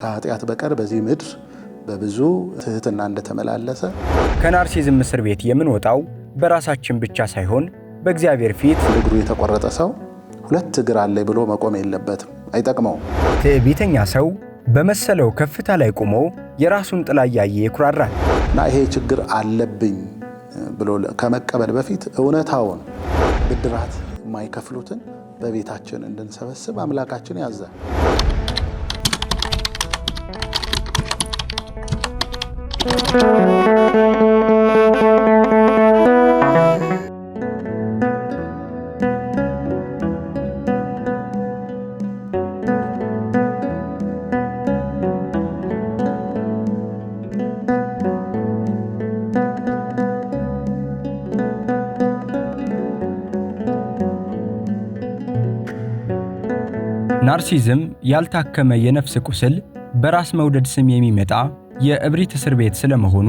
ከኃጢአት በቀር በዚህ ምድር በብዙ ትህትና እንደተመላለሰ ከናርሲዝም እስር ቤት የምንወጣው በራሳችን ብቻ ሳይሆን በእግዚአብሔር ፊት እግሩ የተቆረጠ ሰው ሁለት እግር አለ ብሎ መቆም የለበትም፣ አይጠቅመውም። ትዕቢተኛ ሰው በመሰለው ከፍታ ላይ ቆሞ የራሱን ጥላ ያየ ይኩራራል እና ይሄ ችግር አለብኝ ብሎ ከመቀበል በፊት እውነታውን ብድራት የማይከፍሉትን በቤታችን እንድንሰበስብ አምላካችን ያዛል። ናርሲዝም ያልታከመ የነፍስ ቁስል በራስ መውደድ ስም የሚመጣ የእብሪት እስር ቤት ስለመሆኑ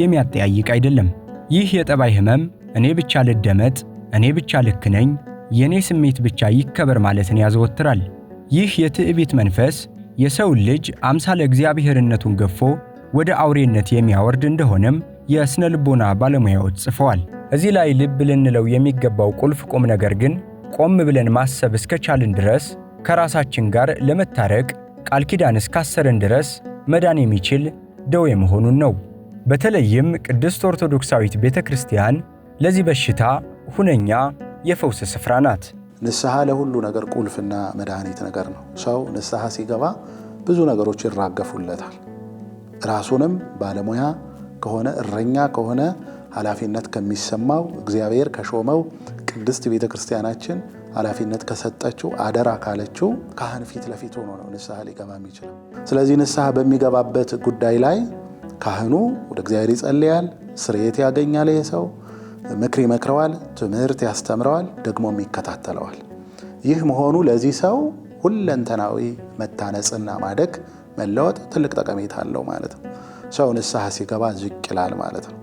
የሚያጠያይቅ አይደለም። ይህ የጠባይ ህመም እኔ ብቻ ልደመጥ፣ እኔ ብቻ ልክ ነኝ፣ የኔ ስሜት ብቻ ይከበር ማለትን ያዘወትራል። ይህ የትዕቢት መንፈስ የሰውን ልጅ አምሳለ እግዚአብሔርነቱን ገፎ ወደ አውሬነት የሚያወርድ እንደሆነም የስነ ልቦና ባለሙያዎች ጽፈዋል። እዚህ ላይ ልብ ልንለው የሚገባው ቁልፍ ቁም ነገር ግን ቆም ብለን ማሰብ እስከቻልን ድረስ ከራሳችን ጋር ለመታረቅ ቃል ኪዳን እስካሰረን ድረስ መዳን የሚችል ደዌ መሆኑን ነው። በተለይም ቅድስት ኦርቶዶክሳዊት ቤተክርስቲያን ለዚህ በሽታ ሁነኛ የፈውስ ስፍራ ናት። ንስሐ ለሁሉ ነገር ቁልፍና መድኃኒት ነገር ነው። ሰው ንስሐ ሲገባ ብዙ ነገሮች ይራገፉለታል። ራሱንም ባለሙያ ከሆነ እረኛ ከሆነ ኃላፊነት ከሚሰማው እግዚአብሔር ከሾመው ቅድስት ቤተክርስቲያናችን ኃላፊነት ከሰጠችው አደራ ካለችው ካህን ፊት ለፊት ሆኖ ነው ንስሐ ሊገባ የሚችለው። ስለዚህ ንስሐ በሚገባበት ጉዳይ ላይ ካህኑ ወደ እግዚአብሔር ይጸልያል፣ ስርየት ያገኛል። ይሄ ሰው ምክር ይመክረዋል፣ ትምህርት ያስተምረዋል፣ ደግሞም ይከታተለዋል። ይህ መሆኑ ለዚህ ሰው ሁለንተናዊ መታነጽና ማደግ መለወጥ ትልቅ ጠቀሜታ አለው ማለት ነው። ሰው ንስሐ ሲገባ ዝቅ ይላል ማለት ነው።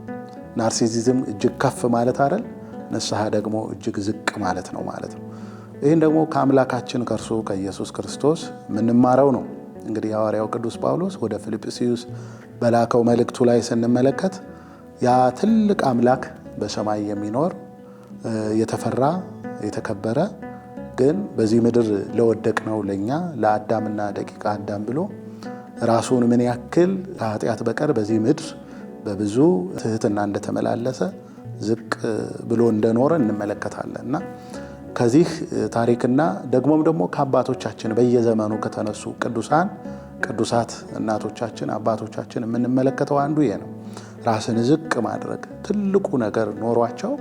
ናርሲሲዝም እጅግ ከፍ ማለት አይደል፣ ንስሐ ደግሞ እጅግ ዝቅ ማለት ነው ማለት ነው። ይህን ደግሞ ከአምላካችን ከእርሱ ከኢየሱስ ክርስቶስ የምንማረው ነው። እንግዲህ ሐዋርያው ቅዱስ ጳውሎስ ወደ ፊልጵስዩስ በላከው መልእክቱ ላይ ስንመለከት ያ ትልቅ አምላክ በሰማይ የሚኖር የተፈራ የተከበረ ግን በዚህ ምድር ለወደቅነው ለኛ ለአዳምና ደቂቀ አዳም ብሎ ራሱን ምን ያክል ከኃጢአት በቀር በዚህ ምድር በብዙ ትህትና እንደተመላለሰ ዝቅ ብሎ እንደኖረ እንመለከታለን። እና ከዚህ ታሪክና ደግሞም ደግሞ ከአባቶቻችን በየዘመኑ ከተነሱ ቅዱሳት እናቶቻችን አባቶቻችን የምንመለከተው አንዱ ይሄ ነው። ራስን ዝቅ ማድረግ ትልቁ ነገር ኖሯቸው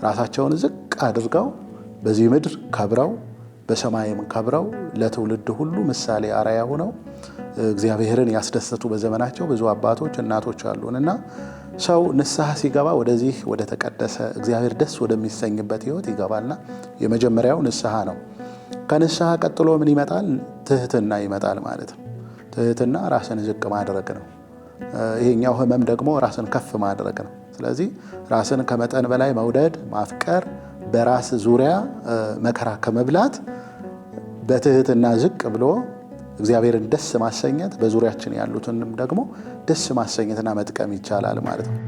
ራሳቸውን ዝቅ አድርገው በዚህ ምድር ከብረው በሰማይም ከብረው ለትውልድ ሁሉ ምሳሌ አርአያ ሆነው እግዚአብሔርን ያስደሰቱ በዘመናቸው ብዙ አባቶች እናቶች አሉንና ሰው ንስሐ ሲገባ ወደዚህ ወደ ተቀደሰ እግዚአብሔር ደስ ወደሚሰኝበት ሕይወት ይገባልና የመጀመሪያው ንስሐ ነው። ከንስሐ ቀጥሎ ምን ይመጣል? ትህትና ይመጣል ማለት ነው። ትህትና ራስን ዝቅ ማድረግ ነው። ይሄኛው ህመም ደግሞ ራስን ከፍ ማድረግ ነው። ስለዚህ ራስን ከመጠን በላይ መውደድ፣ ማፍቀር፣ በራስ ዙሪያ መከራ ከመብላት በትህትና ዝቅ ብሎ እግዚአብሔርን ደስ ማሰኘት በዙሪያችን ያሉትንም ደግሞ ደስ ማሰኘትና መጥቀም ይቻላል ማለት ነው።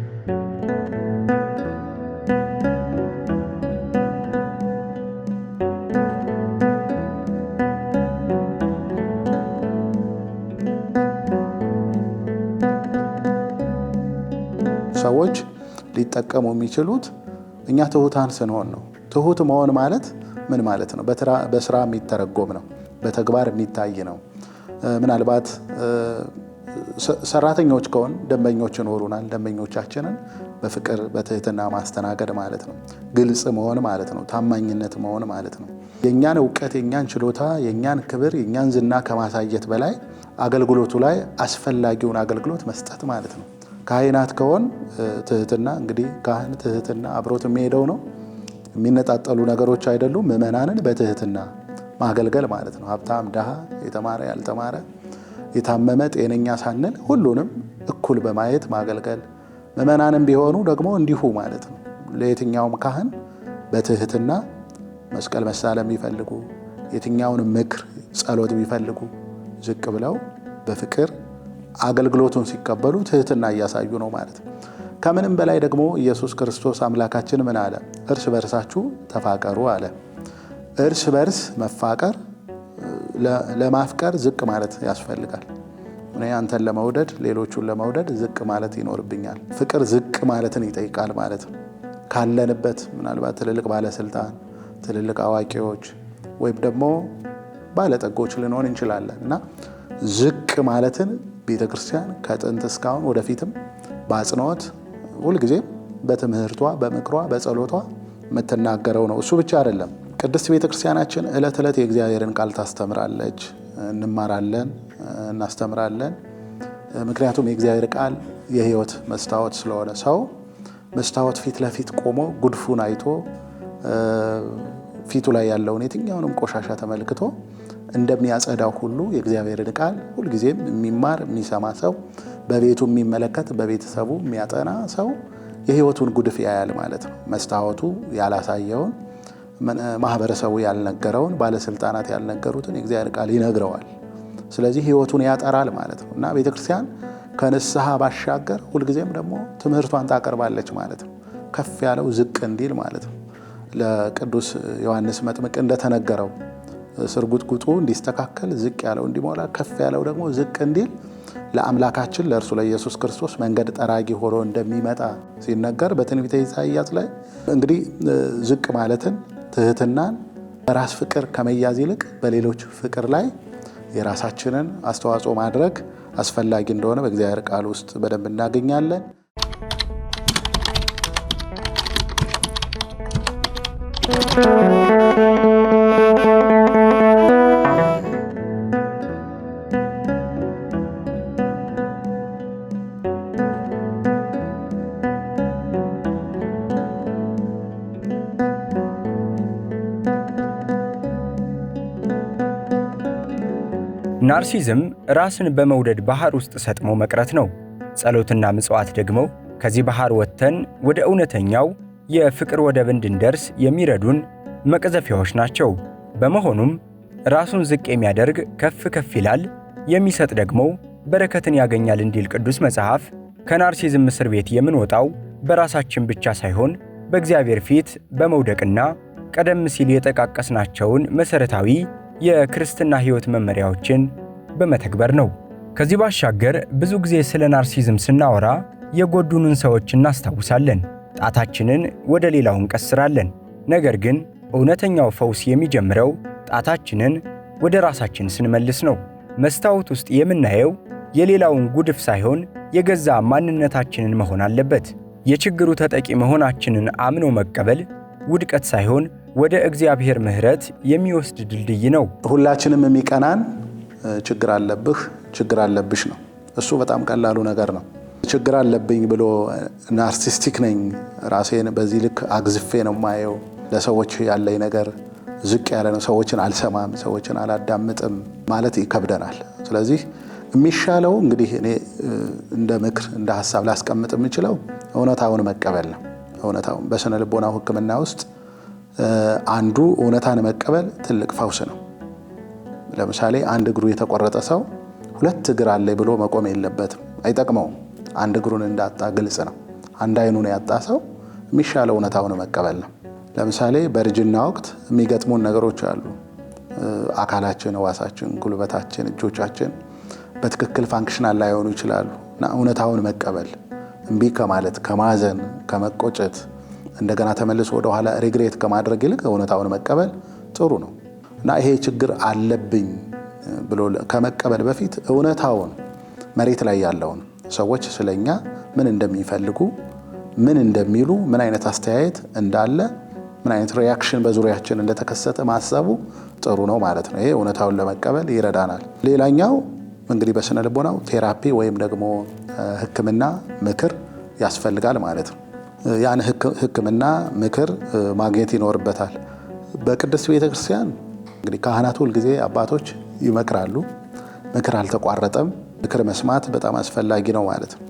ሰዎች ሊጠቀሙ የሚችሉት እኛ ትሁታን ስንሆን ነው። ትሁት መሆን ማለት ምን ማለት ነው? በስራ የሚተረጎም ነው፣ በተግባር የሚታይ ነው። ምናልባት ሰራተኞች ከሆን ደንበኞች ይኖሩናል። ደንበኞቻችንን በፍቅር በትህትና ማስተናገድ ማለት ነው። ግልጽ መሆን ማለት ነው። ታማኝነት መሆን ማለት ነው። የኛን እውቀት፣ የኛን ችሎታ፣ የኛን ክብር፣ የኛን ዝና ከማሳየት በላይ አገልግሎቱ ላይ አስፈላጊውን አገልግሎት መስጠት ማለት ነው። ካህናት ከሆን ትህትና፣ እንግዲህ ካህን ትህትና አብሮት የሚሄደው ነው። የሚነጣጠሉ ነገሮች አይደሉም። ምዕመናንን በትህትና ማገልገል ማለት ነው። ሀብታም፣ ድሃ፣ የተማረ፣ ያልተማረ፣ የታመመ፣ ጤነኛ ሳንል ሁሉንም እኩል በማየት ማገልገል። ምዕመናንም ቢሆኑ ደግሞ እንዲሁ ማለት ነው። ለየትኛውም ካህን በትህትና መስቀል መሳለም ቢፈልጉ የትኛውን ምክር ጸሎት ቢፈልጉ ዝቅ ብለው በፍቅር አገልግሎቱን ሲቀበሉ ትህትና እያሳዩ ነው ማለት ነው። ከምንም በላይ ደግሞ ኢየሱስ ክርስቶስ አምላካችን ምን አለ? እርስ በርሳችሁ ተፋቀሩ አለ። እርስ በርስ መፋቀር ለማፍቀር ዝቅ ማለት ያስፈልጋል። እኔ አንተን ለመውደድ ሌሎቹን ለመውደድ ዝቅ ማለት ይኖርብኛል። ፍቅር ዝቅ ማለትን ይጠይቃል ማለት ነው። ካለንበት ምናልባት ትልልቅ ባለስልጣን፣ ትልልቅ አዋቂዎች ወይም ደግሞ ባለጠጎች ልንሆን እንችላለን እና ዝቅ ማለትን ቤተክርስቲያን ከጥንት እስካሁን ወደፊትም በአጽንኦት ሁልጊዜም በትምህርቷ፣ በምክሯ፣ በጸሎቷ የምትናገረው ነው። እሱ ብቻ አይደለም። ቅድስት ቤተክርስቲያናችን ዕለት ዕለት የእግዚአብሔርን ቃል ታስተምራለች፣ እንማራለን፣ እናስተምራለን። ምክንያቱም የእግዚአብሔር ቃል የሕይወት መስታወት ስለሆነ ሰው መስታወት ፊት ለፊት ቆሞ ጉድፉን አይቶ ፊቱ ላይ ያለውን የትኛውንም ቆሻሻ ተመልክቶ እንደሚያጸዳው ሁሉ የእግዚአብሔርን ቃል ሁልጊዜም የሚማር የሚሰማ ሰው፣ በቤቱ የሚመለከት በቤተሰቡ የሚያጠና ሰው የሕይወቱን ጉድፍ ያያል ማለት ነው። መስታወቱ ያላሳየውን፣ ማህበረሰቡ ያልነገረውን፣ ባለስልጣናት ያልነገሩትን የእግዚአብሔር ቃል ይነግረዋል። ስለዚህ ሕይወቱን ያጠራል ማለት ነው እና ቤተክርስቲያን ከንስሐ ባሻገር ሁልጊዜም ደግሞ ትምህርቷን ታቀርባለች ማለት ነው። ከፍ ያለው ዝቅ እንዲል ማለት ነው። ለቅዱስ ዮሐንስ መጥምቅ እንደተነገረው ስርጉጥጉጡ እንዲስተካከል፣ ዝቅ ያለው እንዲሞላ፣ ከፍ ያለው ደግሞ ዝቅ እንዲል ለአምላካችን ለእርሱ ለኢየሱስ ክርስቶስ መንገድ ጠራጊ ሆኖ እንደሚመጣ ሲነገር በትንቢተ ኢሳይያስ ላይ እንግዲህ ዝቅ ማለትን፣ ትህትናን በራስ ፍቅር ከመያዝ ይልቅ በሌሎች ፍቅር ላይ የራሳችንን አስተዋጽኦ ማድረግ አስፈላጊ እንደሆነ በእግዚአብሔር ቃል ውስጥ በደንብ እናገኛለን። ናርሲዝም ራስን በመውደድ ባህር ውስጥ ሰጥሞ መቅረት ነው። ጸሎትና ምጽዋት ደግሞ ከዚህ ባህር ወጥተን ወደ እውነተኛው የፍቅር ወደብ እንድንደርስ የሚረዱን መቅዘፊያዎች ናቸው። በመሆኑም ራሱን ዝቅ የሚያደርግ ከፍ ከፍ ይላል፣ የሚሰጥ ደግሞ በረከትን ያገኛል እንዲል ቅዱስ መጽሐፍ፣ ከናርሲዝም እስር ቤት የምንወጣው በራሳችን ብቻ ሳይሆን በእግዚአብሔር ፊት በመውደቅና ቀደም ሲል የጠቃቀስናቸውን መሠረታዊ የክርስትና ሕይወት መመሪያዎችን በመተግበር ነው። ከዚህ ባሻገር ብዙ ጊዜ ስለ ናርሲዝም ስናወራ የጎዱንን ሰዎች እናስታውሳለን፣ ጣታችንን ወደ ሌላው እንቀስራለን። ነገር ግን እውነተኛው ፈውስ የሚጀምረው ጣታችንን ወደ ራሳችን ስንመልስ ነው። መስታወት ውስጥ የምናየው የሌላውን ጉድፍ ሳይሆን የገዛ ማንነታችንን መሆን አለበት። የችግሩ ተጠቂ መሆናችንን አምኖ መቀበል ውድቀት ሳይሆን ወደ እግዚአብሔር ምሕረት የሚወስድ ድልድይ ነው። ሁላችንም የሚቀናን ችግር አለብህ፣ ችግር አለብሽ ነው። እሱ በጣም ቀላሉ ነገር ነው። ችግር አለብኝ ብሎ ናርሲስቲክ ነኝ፣ ራሴን በዚህ ልክ አግዝፌ ነው ማየው፣ ለሰዎች ያለኝ ነገር ዝቅ ያለ ነው፣ ሰዎችን አልሰማም፣ ሰዎችን አላዳምጥም ማለት ይከብደናል። ስለዚህ የሚሻለው እንግዲህ እኔ እንደ ምክር እንደ ሐሳብ ላስቀምጥ የምችለው እውነታውን መቀበል ነው። እውነታውን በስነ ልቦናው ሕክምና ውስጥ አንዱ እውነታን መቀበል ትልቅ ፈውስ ነው። ለምሳሌ አንድ እግሩ የተቆረጠ ሰው ሁለት እግር አለኝ ብሎ መቆም የለበትም፣ አይጠቅመውም። አንድ እግሩን እንዳጣ ግልጽ ነው። አንድ አይኑን ያጣ ሰው የሚሻለው እውነታውን መቀበል ነው። ለምሳሌ በእርጅና ወቅት የሚገጥሙን ነገሮች አሉ። አካላችን፣ ሕዋሳችን፣ ጉልበታችን፣ እጆቻችን በትክክል ፋንክሽናል ላይሆኑ ይችላሉ እና እውነታውን መቀበል እምቢ ከማለት ከማዘን ከመቆጨት እንደገና ተመልሶ ወደ ኋላ ሪግሬት ከማድረግ ይልቅ እውነታውን መቀበል ጥሩ ነው እና ይሄ ችግር አለብኝ ብሎ ከመቀበል በፊት እውነታውን መሬት ላይ ያለውን ሰዎች ስለኛ ምን እንደሚፈልጉ፣ ምን እንደሚሉ፣ ምን አይነት አስተያየት እንዳለ፣ ምን አይነት ሪያክሽን በዙሪያችን እንደተከሰተ ማሰቡ ጥሩ ነው ማለት ነው። ይሄ እውነታውን ለመቀበል ይረዳናል። ሌላኛው እንግዲህ በስነ ልቦናው ቴራፒ ወይም ደግሞ ሕክምና ምክር ያስፈልጋል ማለት ነው። ያን ሕክምና ምክር ማግኘት ይኖርበታል። በቅድስት ቤተክርስቲያን እንግዲህ ካህናት ሁልጊዜ አባቶች ይመክራሉ። ምክር አልተቋረጠም። ምክር መስማት በጣም አስፈላጊ ነው ማለት ነው።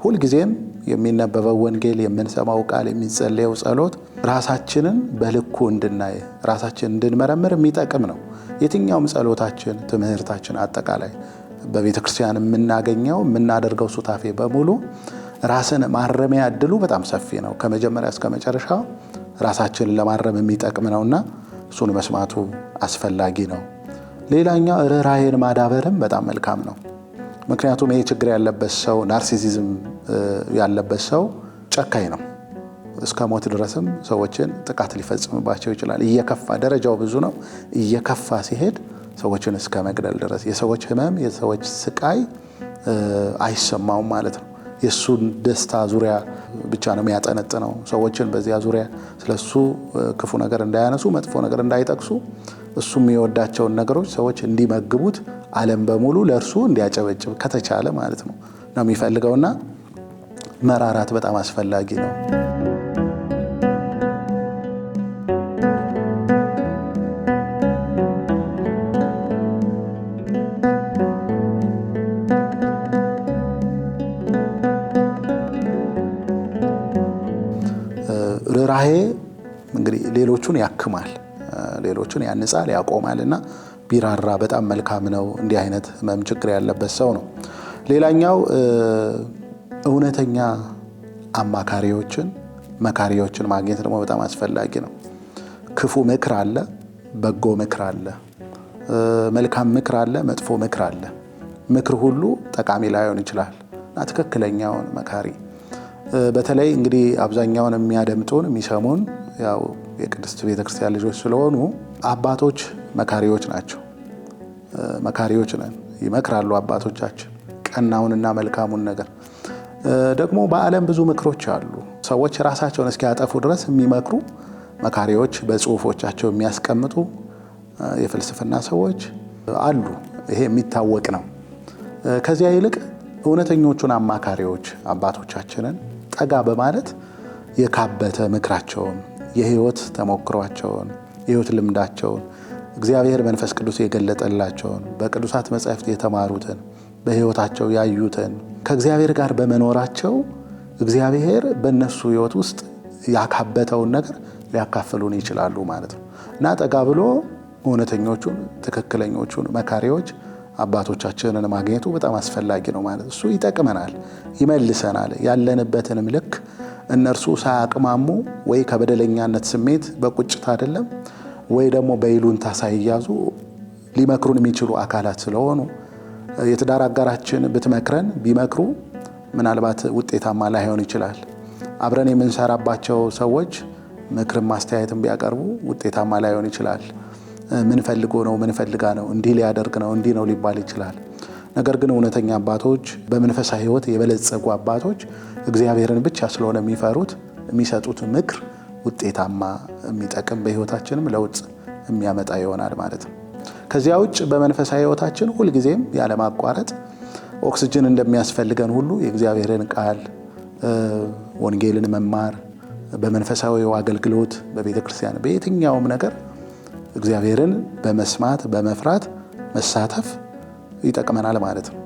ሁልጊዜም የሚነበበው ወንጌል፣ የምንሰማው ቃል፣ የሚጸለየው ጸሎት ራሳችንን በልኩ እንድናይ፣ ራሳችንን እንድንመረምር የሚጠቅም ነው። የትኛውም ጸሎታችን፣ ትምህርታችን፣ አጠቃላይ በቤተ ክርስቲያን የምናገኘው የምናደርገው ሱታፌ በሙሉ ራስን ማረሚያ እድሉ በጣም ሰፊ ነው። ከመጀመሪያ እስከ መጨረሻው ራሳችንን ለማረም የሚጠቅም ነውና እሱን መስማቱ አስፈላጊ ነው። ሌላኛው ርህራሄን ማዳበርም በጣም መልካም ነው። ምክንያቱም ይሄ ችግር ያለበት ሰው ናርሲሲዝም ያለበት ሰው ጨካኝ ነው። እስከ ሞት ድረስም ሰዎችን ጥቃት ሊፈጽምባቸው ይችላል። እየከፋ ደረጃው ብዙ ነው። እየከፋ ሲሄድ ሰዎችን እስከ መግደል ድረስ የሰዎች ህመም የሰዎች ስቃይ አይሰማውም ማለት ነው። የሱን ደስታ ዙሪያ ብቻ ነው የሚያጠነጥነው። ሰዎችን በዚያ ዙሪያ ስለሱ ክፉ ነገር እንዳያነሱ መጥፎ ነገር እንዳይጠቅሱ እሱ የሚወዳቸውን ነገሮች ሰዎች እንዲመግቡት ዓለም በሙሉ ለእርሱ እንዲያጨበጭብ ከተቻለ ማለት ነው የሚፈልገውና መራራት በጣም አስፈላጊ ነው። ርህራሄ እንግዲህ ሌሎቹን ያክማል፣ ሌሎቹን ያንጻል፣ ያቆማልና ቢራራ በጣም መልካም ነው። እንዲህ አይነት ህመም ችግር ያለበት ሰው ነው። ሌላኛው እውነተኛ አማካሪዎችን መካሪዎችን ማግኘት ደግሞ በጣም አስፈላጊ ነው። ክፉ ምክር አለ፣ በጎ ምክር አለ፣ መልካም ምክር አለ፣ መጥፎ ምክር አለ። ምክር ሁሉ ጠቃሚ ላይሆን ይችላል እና ትክክለኛውን መካሪ በተለይ እንግዲህ አብዛኛውን የሚያደምጡን የሚሰሙን ያው የቅድስት ቤተክርስቲያን ልጆች ስለሆኑ አባቶች መካሪዎች ናቸው። መካሪዎች ነን፣ ይመክራሉ አባቶቻችን ቀናውንና መልካሙን ነገር። ደግሞ በዓለም ብዙ ምክሮች አሉ። ሰዎች ራሳቸውን እስኪያጠፉ ድረስ የሚመክሩ መካሪዎች በጽሁፎቻቸው የሚያስቀምጡ የፍልስፍና ሰዎች አሉ። ይሄ የሚታወቅ ነው። ከዚያ ይልቅ እውነተኞቹን አማካሪዎች አባቶቻችንን ጠጋ በማለት የካበተ ምክራቸውን፣ የህይወት ተሞክሯቸውን፣ የህይወት ልምዳቸውን እግዚአብሔር መንፈስ ቅዱስ የገለጠላቸውን በቅዱሳት መጻሕፍት የተማሩትን በህይወታቸው ያዩትን ከእግዚአብሔር ጋር በመኖራቸው እግዚአብሔር በእነሱ ህይወት ውስጥ ያካበተውን ነገር ሊያካፍሉን ይችላሉ ማለት ነው እና ጠጋ ብሎ እውነተኞቹን ትክክለኞቹን መካሪዎች አባቶቻችንን ማግኘቱ በጣም አስፈላጊ ነው ማለት እሱ ይጠቅመናል፣ ይመልሰናል። ያለንበትንም ልክ እነርሱ ሳያቅማሙ ወይ ከበደለኛነት ስሜት በቁጭት አይደለም ወይ ደግሞ በይሉንታ ሳይያዙ ሊመክሩን የሚችሉ አካላት ስለሆኑ የትዳር አጋራችን ብትመክረን ቢመክሩ ምናልባት ውጤታማ ላይሆን ይችላል። አብረን የምንሰራባቸው ሰዎች ምክርም ማስተያየትም ቢያቀርቡ ውጤታማ ላይሆን ይችላል። ምን ፈልጎ ነው ምን ፈልጋ ነው እንዲህ ሊያደርግ ነው እንዲህ ነው ሊባል ይችላል። ነገር ግን እውነተኛ አባቶች በመንፈሳዊ ህይወት የበለጸጉ አባቶች እግዚአብሔርን ብቻ ስለሆነ የሚፈሩት የሚሰጡት ምክር ውጤታማ የሚጠቅም በህይወታችንም ለውጥ የሚያመጣ ይሆናል ማለት ነው። ከዚያ ውጭ በመንፈሳዊ ህይወታችን ሁልጊዜም ያለማቋረጥ ኦክሲጅን እንደሚያስፈልገን ሁሉ የእግዚአብሔርን ቃል ወንጌልን መማር በመንፈሳዊ አገልግሎት በቤተክርስቲያን በየትኛውም ነገር እግዚአብሔርን በመስማት በመፍራት መሳተፍ ይጠቅመናል ማለት ነው።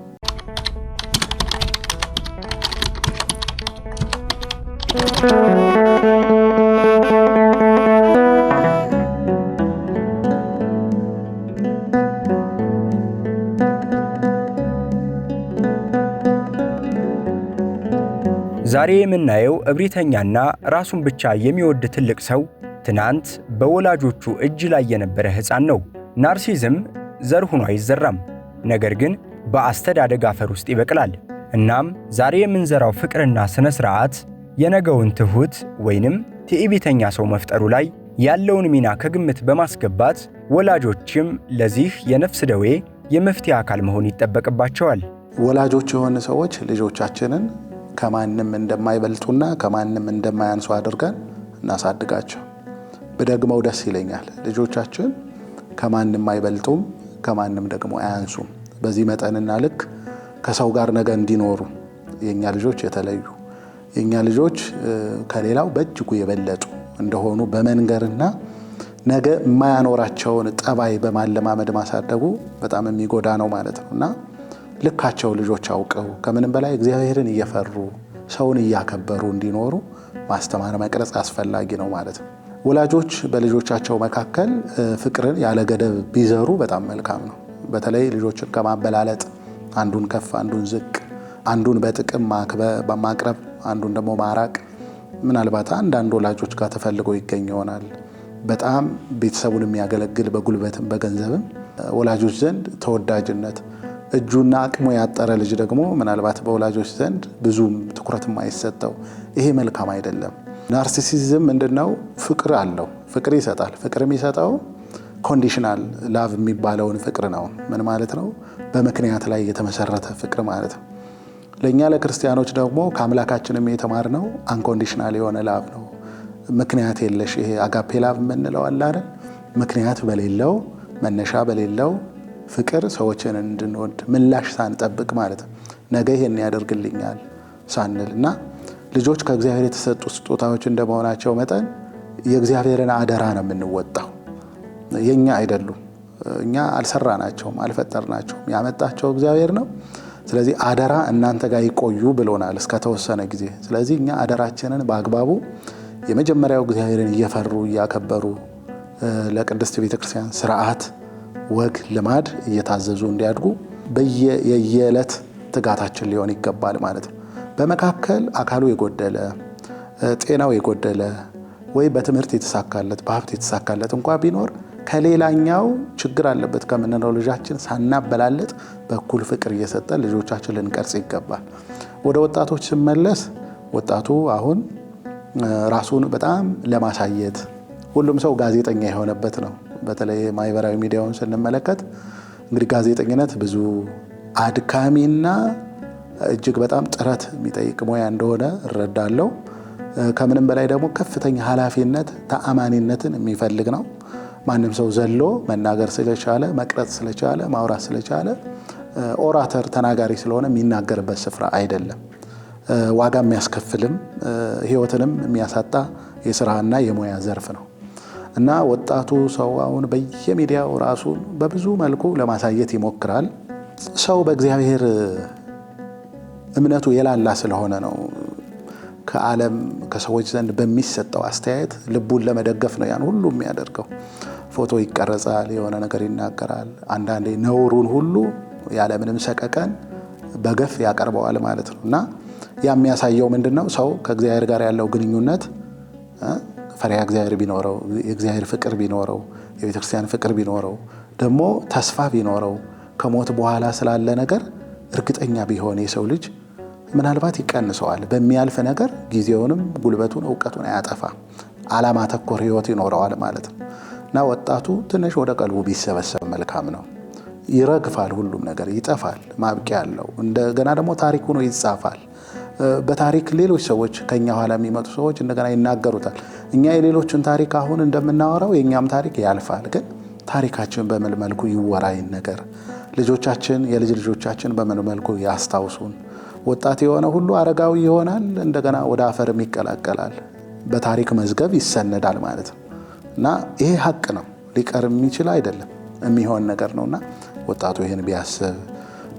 ዛሬ የምናየው እብሪተኛና ራሱን ብቻ የሚወድ ትልቅ ሰው ትናንት በወላጆቹ እጅ ላይ የነበረ ሕፃን ነው። ናርሲዝም ዘር ሆኖ አይዘራም፣ ነገር ግን በአስተዳደግ አፈር ውስጥ ይበቅላል። እናም ዛሬ የምንዘራው ፍቅርና ስነ ስርዓት የነገውን ትሁት ወይንም ትዕቢተኛ ሰው መፍጠሩ ላይ ያለውን ሚና ከግምት በማስገባት ወላጆችም ለዚህ የነፍስ ደዌ የመፍትሄ አካል መሆን ይጠበቅባቸዋል። ወላጆች የሆኑ ሰዎች ልጆቻችንን ከማንም እንደማይበልጡና ከማንም እንደማያንሱ አድርገን እናሳድጋቸው። በደግመው ደስ ይለኛል። ልጆቻችን ከማንም አይበልጡም፣ ከማንም ደግሞ አያንሱም። በዚህ መጠንና ልክ ከሰው ጋር ነገ እንዲኖሩ የኛ ልጆች የተለዩ የኛ ልጆች ከሌላው በእጅጉ የበለጡ እንደሆኑ በመንገርና ነገ የማያኖራቸውን ጠባይ በማለማመድ ማሳደጉ በጣም የሚጎዳ ነው ማለት ነውና ልካቸው ልጆች አውቀው ከምንም በላይ እግዚአብሔርን እየፈሩ ሰውን እያከበሩ እንዲኖሩ ማስተማር መቅረጽ አስፈላጊ ነው ማለት ነው። ወላጆች በልጆቻቸው መካከል ፍቅርን ያለ ገደብ ቢዘሩ በጣም መልካም ነው። በተለይ ልጆችን ከማበላለጥ አንዱን ከፍ አንዱን ዝቅ፣ አንዱን በጥቅም ማቅረብ አንዱን ደግሞ ማራቅ ምናልባት አንዳንድ ወላጆች ጋር ተፈልጎ ይገኝ ይሆናል። በጣም ቤተሰቡን የሚያገለግል በጉልበትም በገንዘብም ወላጆች ዘንድ ተወዳጅነት፣ እጁና አቅሙ ያጠረ ልጅ ደግሞ ምናልባት በወላጆች ዘንድ ብዙም ትኩረት የማይሰጠው፣ ይሄ መልካም አይደለም። ናርሲሲዝም ምንድነው? ፍቅር አለው፣ ፍቅር ይሰጣል። ፍቅር የሚሰጠው ኮንዲሽናል ላቭ የሚባለውን ፍቅር ነው። ምን ማለት ነው? በምክንያት ላይ የተመሰረተ ፍቅር ማለት ነው። ለእኛ ለክርስቲያኖች ደግሞ ከአምላካችንም የተማርነው አንኮንዲሽናል የሆነ ላቭ ነው። ምክንያት የለሽ ይሄ አጋፔ ላቭ የምንለው አለ አይደል? ምክንያት በሌለው መነሻ በሌለው ፍቅር ሰዎችን እንድንወድ ምላሽ ሳንጠብቅ ማለት ነው። ነገ ይሄን ያደርግልኛል ሳንል እና ልጆች ከእግዚአብሔር የተሰጡ ስጦታዎች እንደመሆናቸው መጠን የእግዚአብሔርን አደራ ነው የምንወጣው። የኛ አይደሉም። እኛ አልሰራናቸውም፣ አልፈጠርናቸውም። ያመጣቸው እግዚአብሔር ነው። ስለዚህ አደራ እናንተ ጋር ይቆዩ ብሎናል እስከተወሰነ ጊዜ። ስለዚህ እኛ አደራችንን በአግባቡ የመጀመሪያው እግዚአብሔርን እየፈሩ እያከበሩ ለቅድስት ቤተክርስቲያን ስርዓት፣ ወግ፣ ልማድ እየታዘዙ እንዲያድጉ የየዕለት ትጋታችን ሊሆን ይገባል ማለት ነው። በመካከል አካሉ የጎደለ ጤናው የጎደለ ወይ በትምህርት የተሳካለት በሀብት የተሳካለት እንኳ ቢኖር ከሌላኛው ችግር አለበት ከምንለው ልጃችን ሳናበላለጥ በኩል ፍቅር እየሰጠን ልጆቻችን ልንቀርጽ ይገባል። ወደ ወጣቶች ስመለስ ወጣቱ አሁን ራሱን በጣም ለማሳየት ሁሉም ሰው ጋዜጠኛ የሆነበት ነው። በተለይ ማህበራዊ ሚዲያውን ስንመለከት እንግዲህ ጋዜጠኝነት ብዙ አድካሚና እጅግ በጣም ጥረት የሚጠይቅ ሙያ እንደሆነ እረዳለሁ። ከምንም በላይ ደግሞ ከፍተኛ ኃላፊነት፣ ተአማኒነትን የሚፈልግ ነው። ማንም ሰው ዘሎ መናገር ስለቻለ መቅረጽ ስለቻለ ማውራት ስለቻለ ኦራተር ተናጋሪ ስለሆነ የሚናገርበት ስፍራ አይደለም። ዋጋ የሚያስከፍልም ሕይወትንም የሚያሳጣ የስራና የሙያ ዘርፍ ነው እና ወጣቱ ሰው አሁን በየሚዲያው ራሱን በብዙ መልኩ ለማሳየት ይሞክራል። ሰው በእግዚአብሔር እምነቱ የላላ ስለሆነ ነው ከዓለም ከሰዎች ዘንድ በሚሰጠው አስተያየት ልቡን ለመደገፍ ነው ያን ሁሉ የሚያደርገው። ፎቶ ይቀረጻል፣ የሆነ ነገር ይናገራል። አንዳንዴ ነውሩን ሁሉ ያለምንም ሰቀቀን በገፍ ያቀርበዋል ማለት ነው እና ያ የሚያሳየው ምንድነው? ሰው ከእግዚአብሔር ጋር ያለው ግንኙነት ፈሪሃ እግዚአብሔር ቢኖረው፣ የእግዚአብሔር ፍቅር ቢኖረው፣ የቤተክርስቲያን ፍቅር ቢኖረው፣ ደግሞ ተስፋ ቢኖረው፣ ከሞት በኋላ ስላለ ነገር እርግጠኛ ቢሆን የሰው ልጅ ምናልባት ይቀንሰዋል። በሚያልፍ ነገር ጊዜውንም ጉልበቱን እውቀቱን አያጠፋ፣ ዓላማ ተኮር ህይወት ይኖረዋል ማለት ነው እና ወጣቱ ትንሽ ወደ ቀልቡ ቢሰበሰብ መልካም ነው። ይረግፋል፣ ሁሉም ነገር ይጠፋል፣ ማብቂያ አለው። እንደገና ደግሞ ታሪክ ሆኖ ይጻፋል። በታሪክ ሌሎች ሰዎች ከኛ ኋላ የሚመጡ ሰዎች እንደገና ይናገሩታል። እኛ የሌሎችን ታሪክ አሁን እንደምናወራው የኛም ታሪክ ያልፋል። ግን ታሪካችን በምን መልኩ ይወራይ ነገር ልጆቻችን የልጅ ልጆቻችን በምን መልኩ ያስታውሱን። ወጣት የሆነ ሁሉ አረጋዊ ይሆናል፣ እንደገና ወደ አፈርም ይቀላቀላል፣ በታሪክ መዝገብ ይሰነዳል ማለት ነው እና ይሄ ሀቅ ነው፣ ሊቀር የሚችል አይደለም፣ የሚሆን ነገር ነውና ወጣቱ ይሄን ቢያስብ።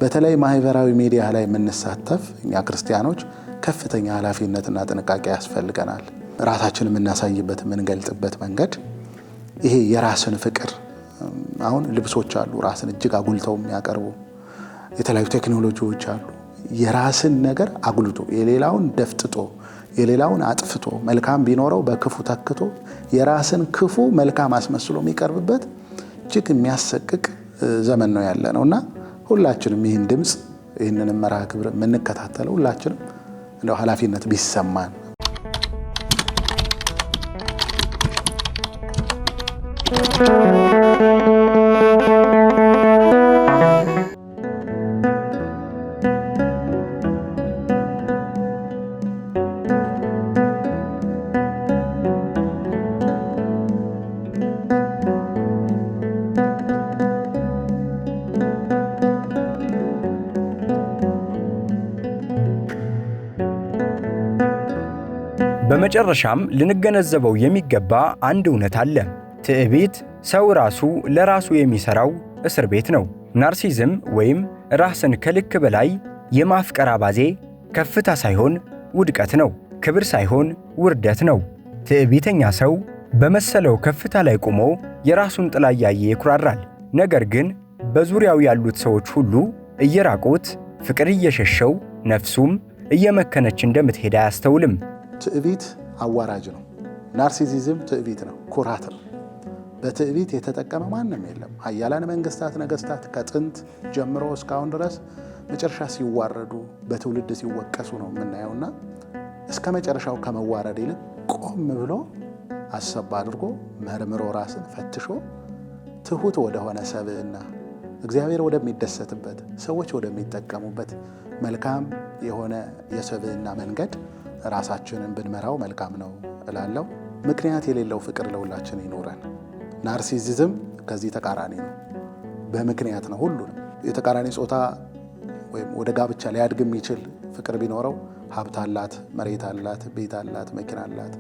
በተለይ ማህበራዊ ሚዲያ ላይ የምንሳተፍ እኛ ክርስቲያኖች ከፍተኛ ኃላፊነትና ጥንቃቄ ያስፈልገናል። ራሳችን የምናሳይበት የምንገልጥበት መንገድ ይሄ የራስን ፍቅር አሁን ልብሶች አሉ ራስን እጅግ አጉልተው የሚያቀርቡ የተለያዩ ቴክኖሎጂዎች አሉ። የራስን ነገር አጉልቶ የሌላውን ደፍጥጦ የሌላውን አጥፍቶ መልካም ቢኖረው በክፉ ተክቶ የራስን ክፉ መልካም አስመስሎ የሚቀርብበት እጅግ የሚያሰቅቅ ዘመን ነው ያለ ነውና ሁላችንም ይህን ድምፅ ይህንን መርሃ ግብር የምንከታተለው ሁላችንም እንደው ኃላፊነት ቢሰማን። በመጨረሻም ልንገነዘበው የሚገባ አንድ እውነት አለ። ትዕቢት ሰው ራሱ ለራሱ የሚሰራው እስር ቤት ነው። ናርሲዝም ወይም ራስን ከልክ በላይ የማፍቀር አባዜ ከፍታ ሳይሆን ውድቀት ነው፣ ክብር ሳይሆን ውርደት ነው። ትዕቢተኛ ሰው በመሰለው ከፍታ ላይ ቆሞ የራሱን ጥላ እያየ ይኩራራል። ነገር ግን በዙሪያው ያሉት ሰዎች ሁሉ እየራቁት ፍቅር እየሸሸው ነፍሱም እየመከነች እንደምትሄድ አያስተውልም። ትዕቢት አዋራጅ ነው። ናርሲሲዝም ትዕቢት ነው፣ ኩራት ነው። በትዕቢት የተጠቀመ ማንም የለም። ኃያላን መንግስታት፣ ነገስታት ከጥንት ጀምሮ እስካሁን ድረስ መጨረሻ ሲዋረዱ በትውልድ ሲወቀሱ ነው የምናየውና እስከ መጨረሻው ከመዋረድ ይልቅ ቆም ብሎ አሰብ አድርጎ መርምሮ ራስን ፈትሾ ትሁት ወደሆነ ሰብዕና እግዚአብሔር ወደሚደሰትበት ሰዎች ወደሚጠቀሙበት መልካም የሆነ የሰብዕና መንገድ ራሳችንን ብንመራው መልካም ነው እላለሁ። ምክንያት የሌለው ፍቅር ለሁላችን ይኖረን። ናርሲሲዝም ከዚህ ተቃራኒ ነው። በምክንያት ነው ሁሉንም። የተቃራኒ ጾታ ወይም ወደ ጋብቻ ሊያድግ የሚችል ፍቅር ቢኖረው ሀብት አላት፣ መሬት አላት፣ ቤት አላት፣ መኪና አላት፣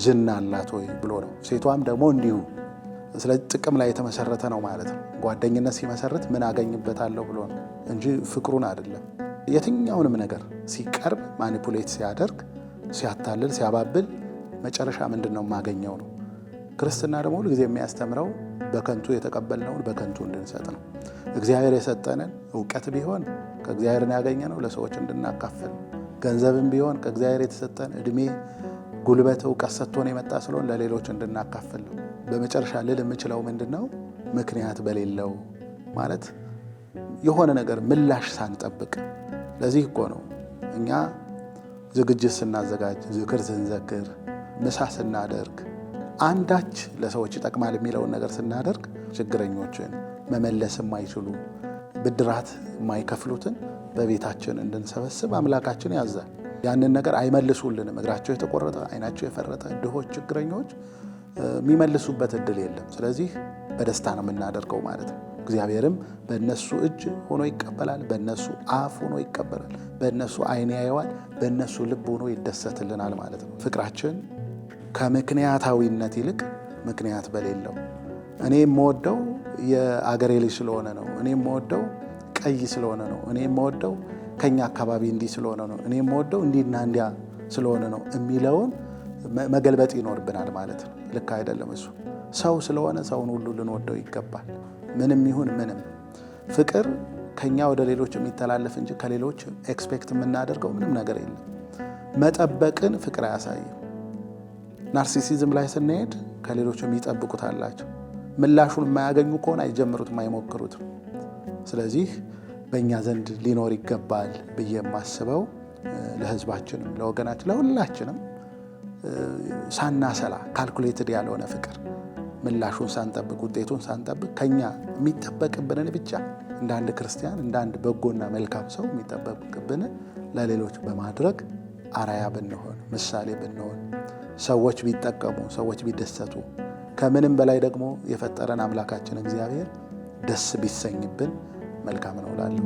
ዝና አላት ወይ ብሎ ነው። ሴቷም ደግሞ እንዲሁ። ስለዚህ ጥቅም ላይ የተመሰረተ ነው ማለት ነው። ጓደኝነት ሲመሰረት ምን አገኝበታለሁ ብሎ ነው እንጂ ፍቅሩን አይደለም። የትኛውንም ነገር ሲቀርብ ማኒፑሌት ሲያደርግ፣ ሲያታልል፣ ሲያባብል መጨረሻ ምንድን ነው የማገኘው ነው። ክርስትና ደግሞ ሁልጊዜ የሚያስተምረው በከንቱ የተቀበልነውን በከንቱ እንድንሰጥ ነው። እግዚአብሔር የሰጠንን እውቀት ቢሆን ከእግዚአብሔር ያገኘነው ለሰዎች እንድናካፍል፣ ገንዘብም ቢሆን ከእግዚአብሔር የተሰጠን ዕድሜ፣ ጉልበት፣ እውቀት ሰጥቶን የመጣ ስለሆን ለሌሎች እንድናካፍል ነው። በመጨረሻ ልል የምችለው ምንድን ነው? ምክንያት በሌለው ማለት የሆነ ነገር ምላሽ ሳንጠብቅ። ለዚህ እኮ ነው እኛ ዝግጅት ስናዘጋጅ፣ ዝክር ስንዘክር፣ ምሳ ስናደርግ፣ አንዳች ለሰዎች ይጠቅማል የሚለውን ነገር ስናደርግ ችግረኞችን መመለስ የማይችሉ ብድራት የማይከፍሉትን በቤታችን እንድንሰበስብ አምላካችን ያዛል። ያንን ነገር አይመልሱልንም። እግራቸው የተቆረጠ ዓይናቸው የፈረጠ ድሆች፣ ችግረኞች የሚመልሱበት እድል የለም። ስለዚህ በደስታ ነው የምናደርገው ማለት ነው። እግዚአብሔርም በእነሱ እጅ ሆኖ ይቀበላል፣ በእነሱ አፍ ሆኖ ይቀበላል፣ በእነሱ ዓይን ያየዋል፣ በእነሱ ልብ ሆኖ ይደሰትልናል ማለት ነው። ፍቅራችን ከምክንያታዊነት ይልቅ ምክንያት በሌለው እኔ የምወደው የአገሬ ልጅ ስለሆነ ነው፣ እኔ የምወደው ቀይ ስለሆነ ነው፣ እኔ የምወደው ከኛ አካባቢ እንዲህ ስለሆነ ነው፣ እኔ የምወደው እንዲህና እንዲያ ስለሆነ ነው የሚለውን መገልበጥ ይኖርብናል ማለት ነው። ልክ አይደለም እሱ። ሰው ስለሆነ ሰውን ሁሉ ልንወደው ይገባል። ምንም ይሁን ምንም ፍቅር ከኛ ወደ ሌሎች የሚተላለፍ እንጂ ከሌሎች ኤክስፔክት የምናደርገው ምንም ነገር የለም። መጠበቅን ፍቅር አያሳይም። ናርሲሲዝም ላይ ስንሄድ ከሌሎች የሚጠብቁት አላቸው። ምላሹን የማያገኙ ከሆነ አይጀምሩትም፣ አይሞክሩትም። ስለዚህ በእኛ ዘንድ ሊኖር ይገባል ብዬ የማስበው ለሕዝባችንም፣ ለወገናችን፣ ለሁላችንም ሳናሰላ ካልኩሌትድ ያልሆነ ፍቅር ምላሹን ሳንጠብቅ ውጤቱን ሳንጠብቅ ከኛ የሚጠበቅብንን ብቻ እንደ አንድ ክርስቲያን እንደ አንድ በጎና መልካም ሰው የሚጠበቅብንን ለሌሎች በማድረግ አራያ ብንሆን፣ ምሳሌ ብንሆን፣ ሰዎች ቢጠቀሙ፣ ሰዎች ቢደሰቱ፣ ከምንም በላይ ደግሞ የፈጠረን አምላካችን እግዚአብሔር ደስ ቢሰኝብን መልካም ነው እላለሁ።